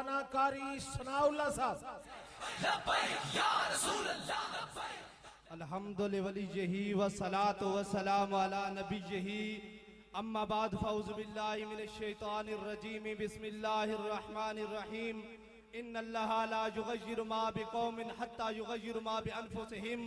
मौलाना कारी सनाउल्लाह साहब। अल्हम्दुलिल्लाहि व सलातु व सलाम अला नबिय्यिही अम्मा बाद फौज़ु बिल्लाहि मिनश शैतानिर रजीम बिस्मिल्लाहिर रहमानिर रहीम इन्नल्लाहा ला युग़य्यिरु मा बिक़ौमिन हत्ता युग़य्यिरु मा बिअन्फुसिहिम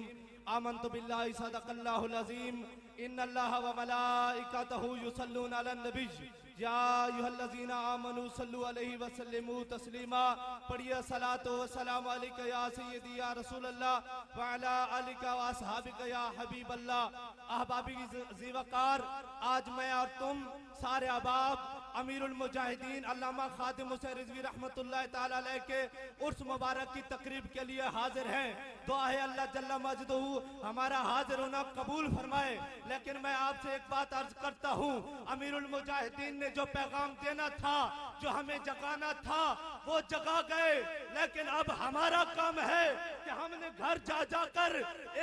आमन्तु बिल्लाहि सदक़ल्लाहुल अज़ीम इन्नल्लाहा व मलाइकतहु युसल्लूना अलन नबिय्य या अय्युहल्लज़ीना आमनू सल्लु अलैहि व सल्लिमू तस्लीमा। पढ़िए सलातो व सलाम अलैका या सय्यदी या रसूलल्लाह व अला आलिका व अस्हाबिका या हबीबल्लाह। अहबाबी ज़ीवकार, आज मैं और तुम सारे अहबाब अमीरुल मुजाहिदीन अल्लामा खादिम हुसैन रिज़वी रहमतुल्लाह ताला अलैह के उर्स मुबारक की तकरीब के लिए हाजिर हैं। दुआ है अल्लाह जल्ला मजदहू हमारा हाजिर होना कबूल फरमाए। लेकिन मैं आपसे एक बात अर्ज करता हूँ, अमीरुल मुजाहिदीन ने जो पैगाम देना था, जो हमें जगाना था, वो जगा गए। लेकिन अब हमारा काम है कि हमने घर जा जाकर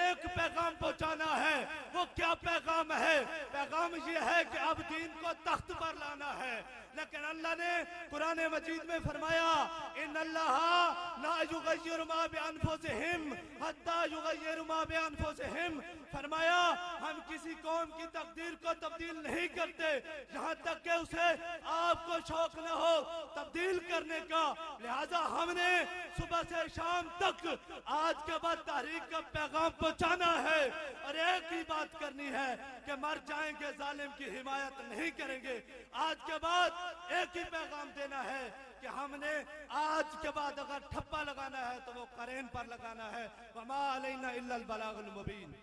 एक पैगाम पहुंचाना है। वो क्या पैगाम है? पैगाम ये है कि अब दीन को तख्त पर लाना है। लेकिन अल्लाह ने कुरान मजीद में फरमाया इन्नल्लाहा ला युग़य्यिरु मा बिअन्फुसिहिम हत्ता युग़य्यिरु मा बिअन्फुसिहिम। फरमाया हम किसी कौम की तकदीर को तब्दील नहीं करते यहाँ तक कि उसे आपको शौक न हो तब्दील करने का। लिहाजा हमने सुबह से शाम तक आज के बाद तारीख का पैगाम पहुंचाना है और एक ही बात करनी है कि मर जाएंगे, जालिम की हिमायत नहीं करेंगे। आज के बाद एक ही पैगाम देना है कि हमने आज के बाद अगर ठप्पा लगाना है तो वो करेन पर लगाना है। वमा अलैना इल्लल बलागुल मुबीन।